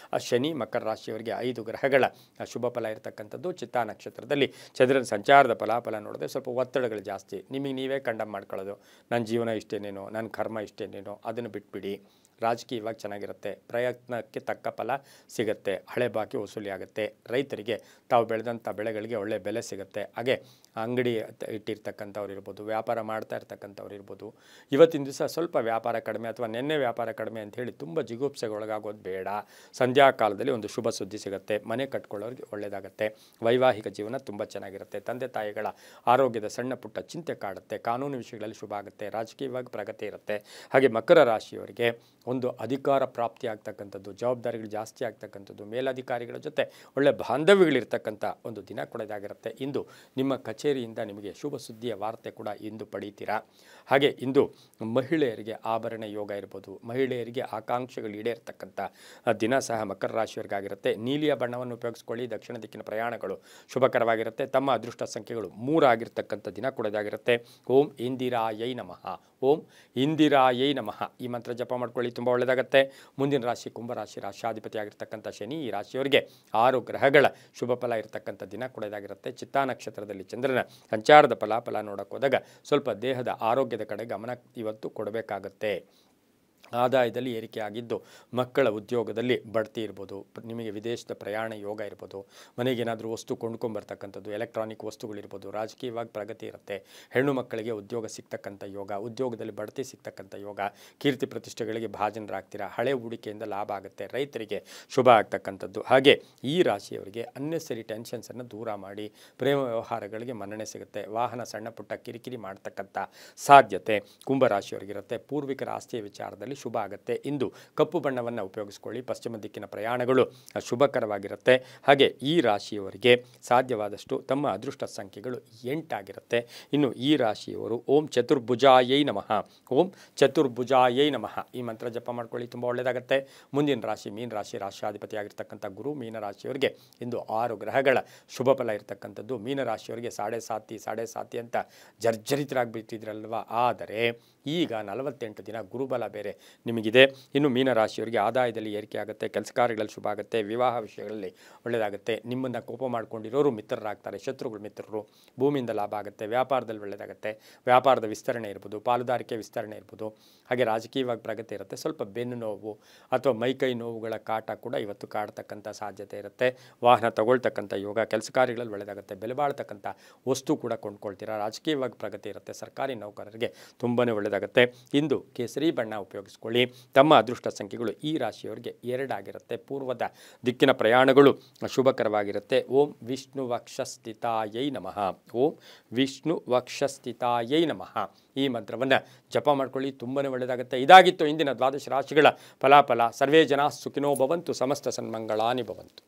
ಶನಿ. ಮಕರ ರಾಶಿಯವರಿಗೆ 5 ಗ್ರಹಗಳ ಶುಭ ಫಲ ಇರತಕ್ಕಂಥದ್ದು. ಚಿತ್ತಾ ನಕ್ಷತ್ರದಲ್ಲಿ ಚಂದ್ರನ ಸಂಚಾರದ ಫಲಾಫಲ ನೋಡಿದ್ರೆ ಸ್ವಲ್ಪ ಒತ್ತಡಗಳು ಜಾಸ್ತಿ, ನಿಮಗೆ ನೀವೇ ಕಂಡಮ್ ಮಾಡ್ಕೊಳ್ಳೋದು, ನನ್ನ ಜೀವನ ಇಷ್ಟೇನೇನೋ, ನನ್ನ ಕರ್ಮ ಇಷ್ಟೇನೇನೋ, ಅದನ್ನು ಬಿಟ್ಬಿಡಿ. ರಾಜಕೀಯವಾಗಿ ಚೆನ್ನಾಗಿರುತ್ತೆ, ಪ್ರಯತ್ನಕ್ಕೆ ತಕ್ಕ ಫಲ ಸಿಗುತ್ತೆ, ಹಳೆ ಬಾಕಿ ವಸೂಲಿ ಆಗುತ್ತೆ. ರೈತರಿಗೆ ತಾವು ಬೆಳೆದಂಥ ಬೆಳೆಗಳಿಗೆ ಒಳ್ಳೆಯ ಬೆಲೆ ಸಿಗುತ್ತೆ. ಹಾಗೆ ಅಂಗಡಿ ಇಟ್ಟಿರ್ತಕ್ಕಂಥವ್ರು ಇರ್ಬೋದು, ವ್ಯಾಪಾರ ಮಾಡ್ತಾ ಇರ್ತಕ್ಕಂಥವ್ರು ಇರ್ಬೋದು, ಇವತ್ತಿನ ದಿವಸ ಸ್ವಲ್ಪ ವ್ಯಾಪಾರ ಕಡಿಮೆ ಅಥವಾ ನಿನ್ನೆ ವ್ಯಾಪಾರ ಕಡಿಮೆ ಅಂಥೇಳಿ ತುಂಬ ಜಿಗುಪ್ಸೆಗೆ ಒಳಗಾಗೋದು ಬೇಡ. ಸಂಧ್ಯಾ ಕಾಲದಲ್ಲಿ ಒಂದು ಶುಭ ಸುದ್ದಿ ಸಿಗುತ್ತೆ, ಮನೆ ಕಟ್ಕೊಳ್ಳೋರಿಗೆ ಒಳ್ಳೆಯದಾಗುತ್ತೆ, ವೈವಾಹಿಕ ಜೀವನ ತುಂಬ ಚೆನ್ನಾಗಿರುತ್ತೆ. ತಂದೆ ತಾಯಿಗಳ ಆರೋಗ್ಯದ ಸಣ್ಣ ಪುಟ್ಟ ಚಿಂತೆ ಕಾಡುತ್ತೆ, ಕಾನೂನು ವಿಷಯಗಳಲ್ಲಿ ಶುಭ ಆಗುತ್ತೆ, ರಾಜಕೀಯವಾಗಿ ಪ್ರಗತಿ ಇರುತ್ತೆ. ಹಾಗೆ ಮಕರ ರಾಶಿಯವರಿಗೆ ಒಂದು ಅಧಿಕಾರ ಪ್ರಾಪ್ತಿ ಆಗ್ತಕ್ಕಂಥದ್ದು, ಜವಾಬ್ದಾರಿಗಳು ಜಾಸ್ತಿ ಆಗ್ತಕ್ಕಂಥದ್ದು, ಮೇಲಧಿಕಾರಿಗಳ ಜೊತೆ ಒಳ್ಳೆ ಬಾಂಧವ್ಯಗಳಿರ್ತಕ್ಕಂಥ ಒಂದು ದಿನ ಕೂಡ ಇದಾಗಿರುತ್ತೆ. ಇಂದು ನಿಮ್ಮ ಕಚೇರಿಯಿಂದ ನಿಮಗೆ ಶುಭ ಸುದ್ದಿಯ ವಾರ್ತೆ ಕೂಡ ಇಂದು ಪಡೀತೀರಾ. ಹಾಗೆ ಇಂದು ಮಹಿಳೆಯರಿಗೆ ಆಭರಣ ಯೋಗ ಇರ್ಬೋದು, ಮಹಿಳೆಯರಿಗೆ ಆಕಾಂಕ್ಷೆಗಳು ಈಡೇರ್ತಕ್ಕಂಥ ದಿನ ಸಹ ಮಕರ ರಾಶಿಯವರಿಗಾಗಿರುತ್ತೆ. ನೀಲಿಯ ಬಣ್ಣವನ್ನು ಉಪಯೋಗಿಸ್ಕೊಳ್ಳಿ. ದಕ್ಷಿಣ ದಿಕ್ಕಿನ ಪ್ರಯಾಣಗಳು ಶುಭಕರವಾಗಿರುತ್ತೆ. ತಮ್ಮ ಅದೃಷ್ಟ ಸಂಖ್ಯೆಗಳು 3 ಆಗಿರ್ತಕ್ಕಂಥ ದಿನ ಕೂಡ ಇದಾಗಿರುತ್ತೆ. ಓಂ ಇಂದಿರಾಯೈ ನಮಃ, ಓಂ ಇಂದಿರಾಯೈ ನಮಃ ಈ ಮಂತ್ರ ಜಪ ಮಾಡ್ಕೊಳ್ಳಿ, ತುಂಬ ಒಳ್ಳೆಯದಾಗುತ್ತೆ. ಮುಂದಿನ ರಾಶಿ ಕುಂಭರಾಶಿ, ರಾಶಿಯಾಧಿಪತಿ ಆಗಿರ್ತಕ್ಕಂಥ ಶನಿ. ಈ ರಾಶಿಯವರಿಗೆ 6 ಗ್ರಹಗಳ ಶುಭ ಫಲ ಇರತಕ್ಕಂಥ ದಿನ ಕೂಡ ಇದಾಗಿರುತ್ತೆ. ಚಿತ್ತಾ ನಕ್ಷತ್ರದಲ್ಲಿ ಚಂದ್ರನ ಸಂಚಾರದ ಫಲಾಫಲ ನೋಡೋಕೆ ಹೋದಾಗ ಸ್ವಲ್ಪ ದೇಹದ ಆರೋಗ್ಯದ ಕಡೆ ಗಮನ ಇವತ್ತು ಕೊಡಬೇಕಾಗತ್ತೆ. ಆದಾಯದಲ್ಲಿ ಏರಿಕೆ ಆಗಿದ್ದು ಮಕ್ಕಳ ಉದ್ಯೋಗದಲ್ಲಿ ಬಡ್ತಿ ಇರ್ಬೋದು, ನಿಮಗೆ ವಿದೇಶದ ಪ್ರಯಾಣ ಯೋಗ ಇರ್ಬೋದು, ಮನೆಗೇನಾದರೂ ವಸ್ತು ಕೊಂಡ್ಕೊಂಬರ್ತಕ್ಕಂಥದ್ದು, ಎಲೆಕ್ಟ್ರಾನಿಕ್ ವಸ್ತುಗಳಿರ್ಬೋದು, ರಾಜಕೀಯವಾಗಿ ಪ್ರಗತಿ ಇರುತ್ತೆ. ಹೆಣ್ಣು ಮಕ್ಕಳಿಗೆ ಉದ್ಯೋಗ ಸಿಗ್ತಕ್ಕಂಥ ಯೋಗ, ಉದ್ಯೋಗದಲ್ಲಿ ಬಡ್ತಿ ಸಿಗ್ತಕ್ಕಂಥ ಯೋಗ, ಕೀರ್ತಿ ಪ್ರತಿಷ್ಠೆಗಳಿಗೆ ಭಾಜನರಾಗ್ತೀರಾ. ಹಳೆ ಹೂಡಿಕೆಯಿಂದ ಲಾಭ ಆಗುತ್ತೆ. ರೈತರಿಗೆ ಶುಭ ಆಗ್ತಕ್ಕಂಥದ್ದು. ಹಾಗೆ ಈ ರಾಶಿಯವರಿಗೆ ಅನ್ನೆಸರಿ ಟೆನ್ಷನ್ಸನ್ನು ದೂರ ಮಾಡಿ ಪ್ರೇಮ ವ್ಯವಹಾರಗಳಿಗೆ ಮನ್ನಣೆ ಸಿಗುತ್ತೆ. ವಾಹನ ಸಣ್ಣ ಪುಟ್ಟ ಕಿರಿಕಿರಿ ಮಾಡ್ತಕ್ಕಂಥ ಸಾಧ್ಯತೆ ಕುಂಭರಾಶಿಯವರಿಗಿರುತ್ತೆ. ಪೂರ್ವಿಕರ ಆಸ್ತಿಯ ವಿಚಾರದಲ್ಲಿ ಶುಭ ಆಗುತ್ತೆ. ಇಂದು ಕಪ್ಪು ಬಣ್ಣವನ್ನು ಉಪಯೋಗಿಸ್ಕೊಳ್ಳಿ. ಪಶ್ಚಿಮ ದಿಕ್ಕಿನ ಪ್ರಯಾಣಗಳು ಶುಭಕರವಾಗಿರುತ್ತೆ. ಹಾಗೆ ಈ ರಾಶಿಯವರಿಗೆ ಸಾಧ್ಯವಾದಷ್ಟು ತಮ್ಮ ಅದೃಷ್ಟ ಸಂಖ್ಯೆಗಳು 8 ಆಗಿರುತ್ತೆ. ಇನ್ನು ಈ ರಾಶಿಯವರು ಓಂ ಚತುರ್ಭುಜಾಯೈ ನಮಃ, ಓಂ ಚತುರ್ಭುಜಾಯೈ ನಮಃ ಈ ಮಂತ್ರ ಜಪ ಮಾಡ್ಕೊಳ್ಳಿ, ತುಂಬ ಒಳ್ಳೆಯದಾಗುತ್ತೆ. ಮುಂದಿನ ರಾಶಿ ಮೀನ ರಾಶಿ, ರಾಶಿಯಾಧಿಪತಿ ಆಗಿರ್ತಕ್ಕಂಥ ಗುರು. ಮೀನ ರಾಶಿಯವರಿಗೆ ಇಂದು 6 ಗ್ರಹಗಳ ಶುಭ ಫಲ ಇರತಕ್ಕಂಥದ್ದು. ಮೀನ ರಾಶಿಯವರಿಗೆ ಸಾಡೆ ಸಾತಿ ಅಂತ ಜರ್ಜರಿತರಾಗಿಬಿಟ್ಟಿದ್ರಲ್ವ, ಆದರೆ ಈಗ 48 ದಿನ ಗುರುಬಲ ಬೇರೆ ನಿಮಗಿದೆ. ಇನ್ನು ಮೀನರಾಶಿಯವರಿಗೆ ಆದಾಯದಲ್ಲಿ ಏರಿಕೆ ಆಗುತ್ತೆ. ಕೆಲಸ ಕಾರ್ಯಗಳಲ್ಲಿ ಶುಭ ಆಗುತ್ತೆ. ವಿವಾಹ ವಿಷಯಗಳಲ್ಲಿ ಒಳ್ಳೆಯದಾಗುತ್ತೆ. ನಿಮ್ಮನ್ನು ಕೋಪ ಮಾಡ್ಕೊಂಡಿರೋರು ಮಿತ್ರರಾಗ್ತಾರೆ, ಶತ್ರುಗಳು ಮಿತ್ರರು. ಭೂಮಿಯಿಂದ ಲಾಭ ಆಗುತ್ತೆ. ವ್ಯಾಪಾರದಲ್ಲಿ ಒಳ್ಳೆಯದಾಗುತ್ತೆ. ವ್ಯಾಪಾರದ ವಿಸ್ತರಣೆ ಇರ್ಬೋದು, ಪಾಲುದಾರಿಕೆ ವಿಸ್ತರಣೆ ಇರ್ಬೋದು. ಹಾಗೆ ರಾಜಕೀಯವಾಗಿ ಪ್ರಗತಿ ಇರುತ್ತೆ. ಸ್ವಲ್ಪ ಬೆನ್ನು ನೋವು ಅಥವಾ ಮೈಕೈ ನೋವುಗಳ ಕಾಟ ಕೂಡ ಇವತ್ತು ಕಾಡ್ತಕ್ಕಂಥ ಸಾಧ್ಯತೆ ಇರುತ್ತೆ. ವಾಹನ ತಗೊಳ್ತಕ್ಕಂಥ ಯೋಗ, ಕೆಲಸ ಕಾರ್ಯಗಳಲ್ಲಿ ಒಳ್ಳೆಯದಾಗುತ್ತೆ. ಬೆಲೆ ಬಾಳ್ತಕ್ಕಂಥ ವಸ್ತು ಕೂಡ ಕೊಂಡ್ಕೊಳ್ತೀರಾ. ರಾಜಕೀಯವಾಗಿ ಪ್ರಗತಿ ಇರುತ್ತೆ. ಸರ್ಕಾರಿ ನೌಕರರಿಗೆ ತುಂಬಾ ಒಳ್ಳೆಯದಾಗುತ್ತೆ. ಇಂದು ಕೇಸರಿ ಬಣ್ಣ ಉಪಯೋಗಿಸ್ಕೊಳ್ಳಿ. ತಮ್ಮ ಅದೃಷ್ಟ ಸಂಖ್ಯೆಗಳು ಈ ರಾಶಿಯವರಿಗೆ 2 ಆಗಿರುತ್ತೆ. ಪೂರ್ವದ ದಿಕ್ಕಿನ ಪ್ರಯಾಣಗಳು ಶುಭಕರವಾಗಿರುತ್ತೆ. ಓಂ ವಿಷ್ಣು ವಕ್ಷಸ್ಥಿತಾಯೈ ನಮಃ, ಓಂ ವಿಷ್ಣು ವಕ್ಷಸ್ಥಿತಾಯೈ ನಮಃ ಈ ಮಂತ್ರವನ್ನು ಜಪ ಮಾಡ್ಕೊಳ್ಳಿ, ತುಂಬಾ ಒಳ್ಳೆಯದಾಗುತ್ತೆ. ಇದಾಗಿತ್ತು ಇಂದಿನ 12 ರಾಶಿಗಳ ಫಲಾಫಲ. ಸರ್ವೇ ಜನ ಸುಖಿನೋ ಭವಂತು, ಸಮಸ್ತ ಸನ್ಮಂಗಳಾನಿ ಭವಂತು.